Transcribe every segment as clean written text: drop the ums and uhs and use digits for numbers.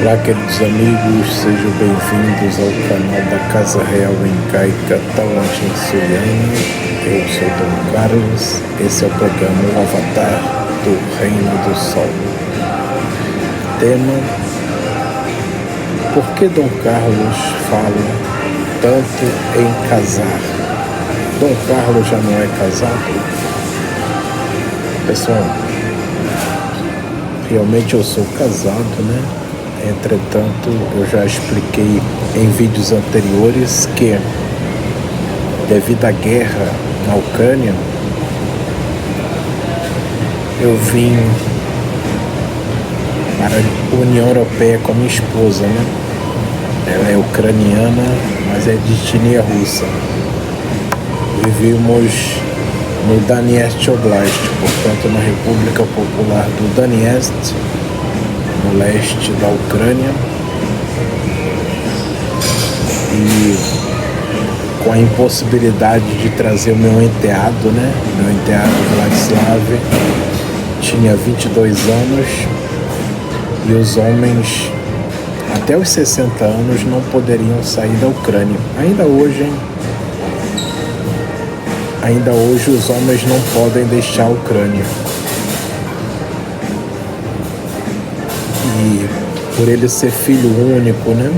Olá, queridos amigos, sejam bem-vindos ao canal da Casa Real Incaica Tawantinsuiana. Eu sou Dom Carlos, esse é o programa O Avatar do Reino do Sol. Tema: por que Dom Carlos fala tanto em casar? Dom Carlos já não é casado? Pessoal, realmente eu sou casado, né? Entretanto, eu já expliquei em vídeos anteriores que, devido à guerra na Ucrânia, eu vim para a União Europeia com a minha esposa, né? Ela é ucraniana, mas é de etnia russa. Vivíamos no Donetsk Oblast, portanto na República Popular do Donetsk, no leste da Ucrânia, e com a impossibilidade de trazer o meu enteado, né? Meu enteado Vladislav tinha 22 anos e os homens até os 60 anos não poderiam sair da Ucrânia. Ainda hoje os homens não podem deixar a Ucrânia. E por ele ser filho único, né?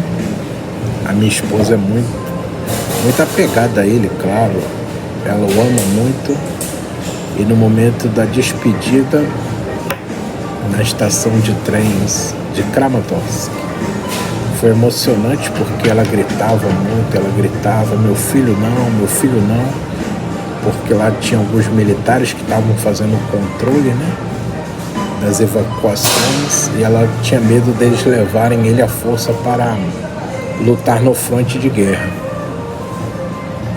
A minha esposa é muito apegada a ele, claro. Ela o ama muito. E no momento da despedida, na estação de trens de Kramatorsk, foi emocionante porque ela gritava muito, ela gritava: meu filho não, porque lá tinha alguns militares que estavam fazendo o controle, né, das evacuações, e ela tinha medo deles levarem ele à força para lutar no fronte de guerra.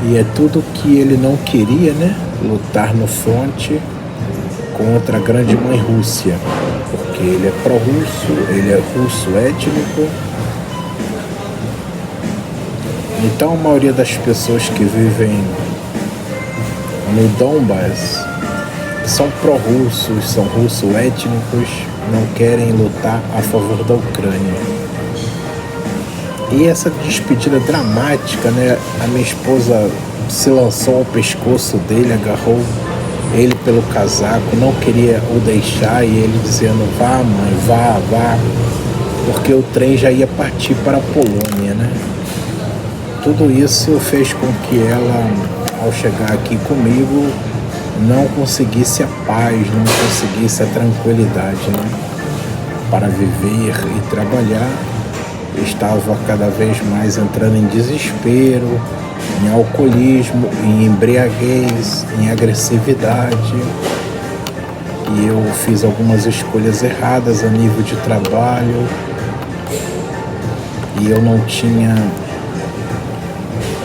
E é tudo que ele não queria, né, lutar no fronte contra a grande mãe Rússia, porque ele é pró-russo, ele é russo étnico. Então a maioria das pessoas que vivem no Donbas são pró-russos, são russo-étnicos, não querem lutar a favor da Ucrânia. E essa despedida dramática, né? A minha esposa se lançou ao pescoço dele, agarrou ele pelo casaco, não queria o deixar, e ele dizendo: vá mãe, vá, porque o trem já ia partir para a Polônia, né? Tudo isso fez com que ela, ao chegar aqui comigo, não conseguisse a paz, não conseguisse a tranquilidade, né, para viver e trabalhar. Estava cada vez mais entrando em desespero, em alcoolismo, em embriaguez, em agressividade. E eu fiz algumas escolhas erradas a nível de trabalho, e eu não tinha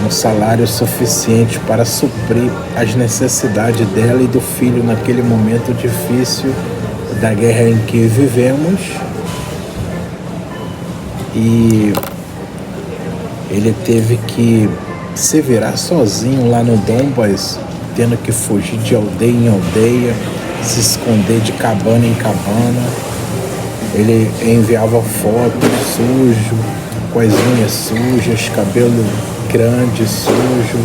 um salário suficiente para suprir as necessidades dela e do filho naquele momento difícil da guerra em que vivemos. E ele teve que se virar sozinho lá no Donbas, tendo que fugir de aldeia em aldeia, se esconder de cabana em cabana. Ele enviava fotos sujo, com as unhas sujas, cabelo grande, sujo,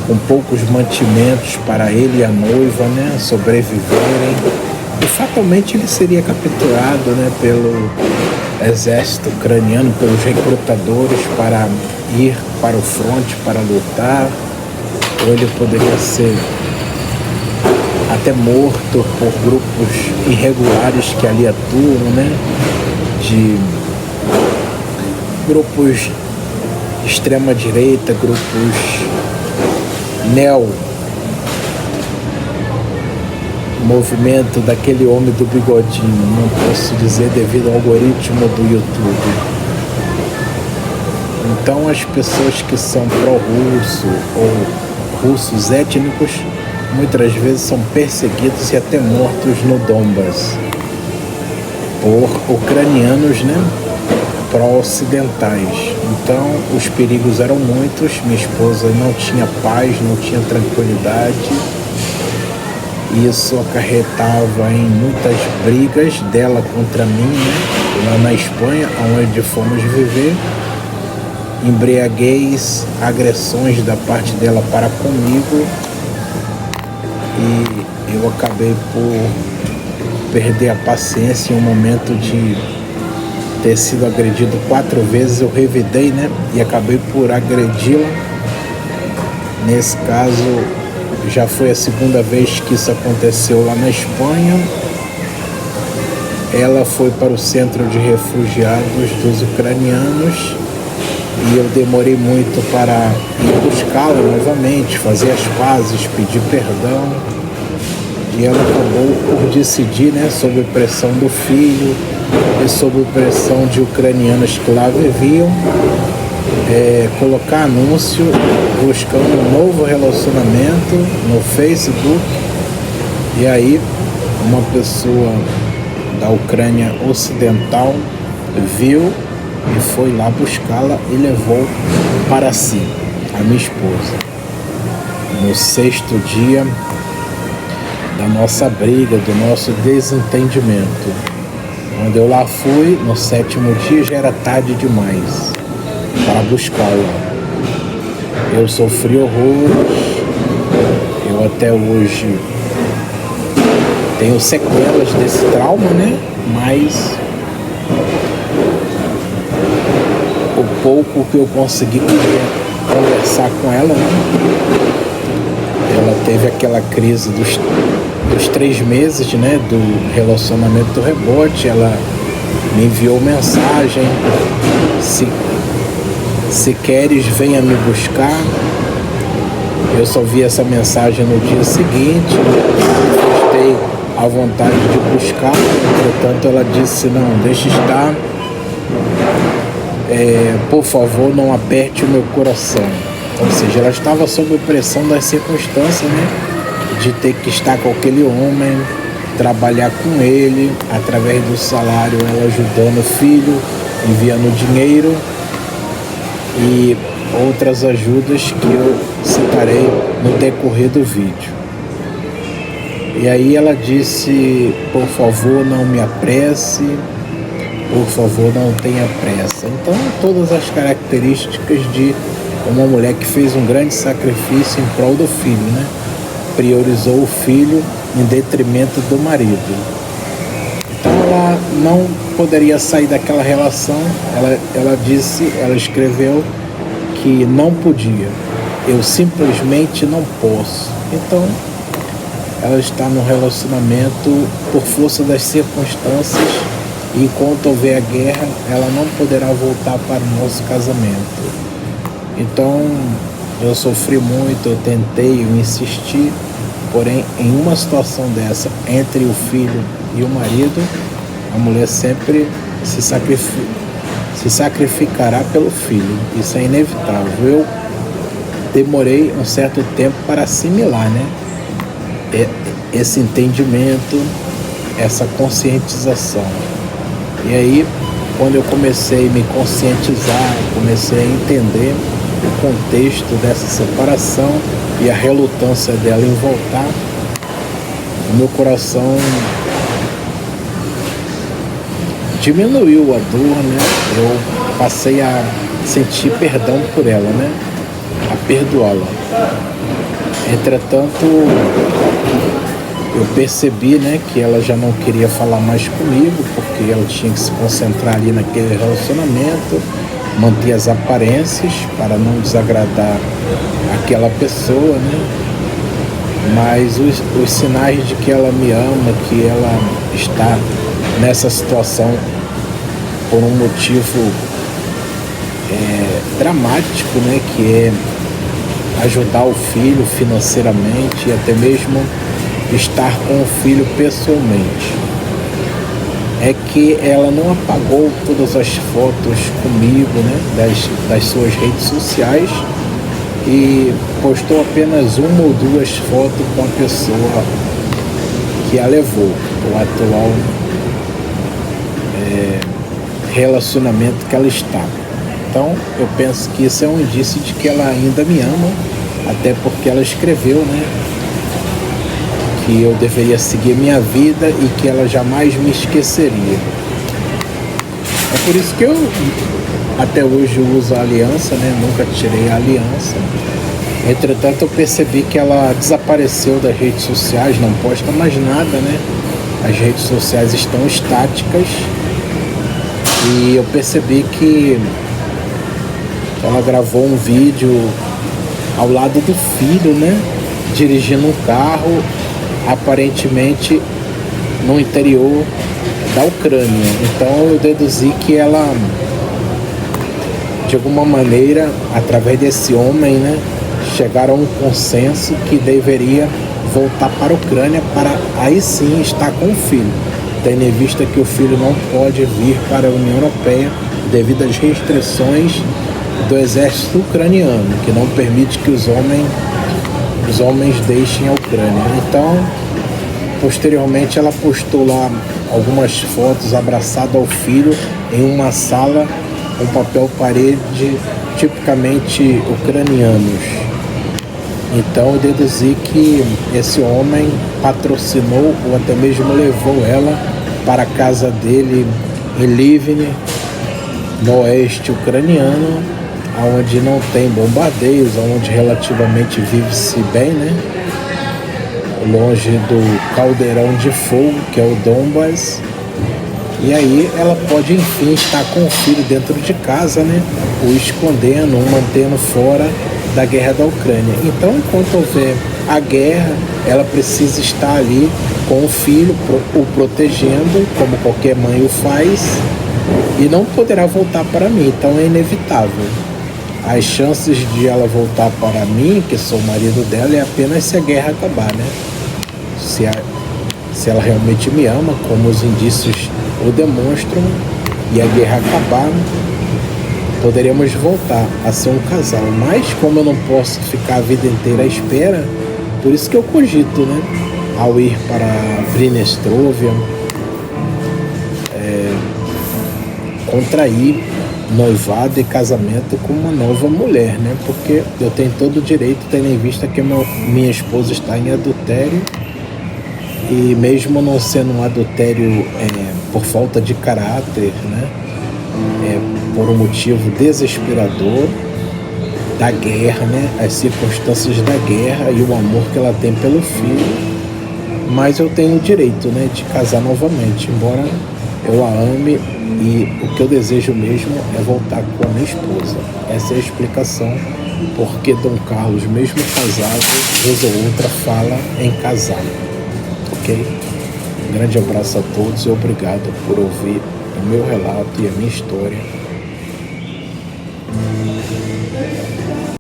com poucos mantimentos para ele e a noiva, né, sobreviverem. E fatalmente ele seria capturado, né, pelo exército ucraniano, pelos recrutadores, para ir para o fronte para lutar, ou ele poderia ser até morto por grupos irregulares que ali atuam, né, de grupos extrema direita, grupos movimento daquele homem do bigodinho, não posso dizer devido ao algoritmo do YouTube. Então as pessoas que são pró-russo ou russos étnicos muitas vezes são perseguidos e até mortos no Donbas por ucranianos, né, pró-ocidentais. Então os perigos eram muitos, minha esposa não tinha paz, não tinha tranquilidade. Isso acarretava em muitas brigas dela contra mim, né? lá na Espanha, onde fomos viver. Embriaguez, agressões da parte dela para comigo, e eu acabei por perder a paciência em um momento de ter sido agredido 4 vezes. Eu revidei, né? E acabei por agredi-la. Nesse caso, já foi a segunda vez que isso aconteceu lá na Espanha. Ela foi para o centro de refugiados dos ucranianos e eu demorei muito para ir buscá-la novamente, fazer as pazes, pedir perdão. E ela acabou por decidir, né, sob pressão do filho e sob pressão de ucranianas que lá viviam, colocar anúncio buscando um novo relacionamento no Facebook. E aí uma pessoa da Ucrânia Ocidental viu e foi lá buscá-la e levou para si, a minha esposa. No 6º dia da nossa briga, do nosso desentendimento, quando eu lá fui, no 7º dia já era tarde demais para buscá-la. Eu sofri horrores, eu até hoje tenho sequelas desse trauma, né? Mas o pouco que eu consegui conversar com ela, né? Ela teve aquela crise dos 3 meses, né? Do relacionamento do rebote. Ela me enviou mensagem: se queres, venha me buscar. Eu só vi essa mensagem no dia seguinte, manifestei a vontade de buscar. Entretanto, ela disse: não, deixa estar, por favor, não aperte o meu coração. Ou seja, ela estava sob pressão das circunstâncias, né, de ter que estar com aquele homem, trabalhar com ele, através do salário, ela ajudando o filho, enviando dinheiro e outras ajudas que eu citarei no decorrer do vídeo. E aí ela disse: por favor, não me apresse, por favor, não tenha pressa. Então, todas as características de uma mulher que fez um grande sacrifício em prol do filho, né? Priorizou o filho em detrimento do marido. Então ela não poderia sair daquela relação. Ela escreveu que não podia. Eu simplesmente não posso. Então ela está no relacionamento por força das circunstâncias, e enquanto houver a guerra, ela não poderá voltar para o nosso casamento. Então eu sofri muito, eu tentei, eu insisti, porém em uma situação dessa, entre o filho e o marido, a mulher sempre se sacrificará pelo filho. Isso é inevitável. Eu demorei um certo tempo para assimilar, né, esse entendimento, essa conscientização. E aí, quando eu comecei a me conscientizar, comecei a entender o contexto dessa separação e a relutância dela em voltar, o meu coração diminuiu a dor, né? Eu passei a sentir perdão por ela, né? A perdoá-la. Entretanto, eu percebi, né, que ela já não queria falar mais comigo, porque ela tinha que se concentrar ali naquele relacionamento, manter as aparências para não desagradar aquela pessoa, né? Mas os sinais de que ela me ama, que ela está nessa situação por um motivo dramático, né, que é ajudar o filho financeiramente e até mesmo estar com o filho pessoalmente, é que ela não apagou todas as fotos comigo, né, das suas redes sociais, e postou apenas 1 ou 2 fotos com a pessoa que a levou, o atual relacionamento que ela está. Então eu penso que isso é um indício de que ela ainda me ama, até porque ela escreveu, né, que eu deveria seguir minha vida e que ela jamais me esqueceria. É por isso que eu até hoje uso a aliança, né? Nunca tirei a aliança. Entretanto, eu percebi que ela desapareceu das redes sociais, não posta mais nada, né? As redes sociais estão estáticas e eu percebi que ela gravou um vídeo ao lado do filho, né? Dirigindo um carro, aparentemente no interior da Ucrânia. Então eu deduzi que ela, de alguma maneira, através desse homem, né, chegaram a um consenso que deveria voltar para a Ucrânia para aí sim estar com o filho, tendo em vista que o filho não pode vir para a União Europeia devido às restrições do exército ucraniano, que não permite que os homens deixem a Ucrânia. Então, posteriormente, ela postou lá algumas fotos abraçada ao filho em uma sala com papel parede tipicamente ucranianos. Então eu deduzi que esse homem patrocinou ou até mesmo levou ela para a casa dele em Livne, no oeste ucraniano, onde não tem bombardeios, onde relativamente vive-se bem, né? Longe do caldeirão de fogo que é o Donbas. E aí ela pode enfim estar com o filho dentro de casa, né? O escondendo, o mantendo fora da guerra da Ucrânia. Então, enquanto houver a guerra, ela precisa estar ali com o filho, o protegendo, como qualquer mãe o faz, e não poderá voltar para mim. Então é inevitável. As chances de ela voltar para mim, que sou o marido dela, é apenas se a guerra acabar, né? Se ela realmente me ama, como os indícios o demonstram, e a guerra acabar, poderemos voltar a ser um casal. Mas como eu não posso ficar a vida inteira à espera, por isso que eu cogito, né? Ao ir para Prinestrovia, contrair noivado e casamento com uma nova mulher, né? Porque eu tenho todo o direito, tendo em vista que minha esposa está em adultério, e mesmo não sendo um adultério por falta de caráter, né? Por um motivo desesperador da guerra, né? As circunstâncias da guerra e o amor que ela tem pelo filho, mas eu tenho o direito, né, de casar novamente, embora eu a ame, e o que eu desejo mesmo é voltar com a minha esposa. Essa é a explicação porque Dom Carlos, mesmo casado, vez ou outra fala em casar. Ok? Um grande abraço a todos e obrigado por ouvir o meu relato e a minha história.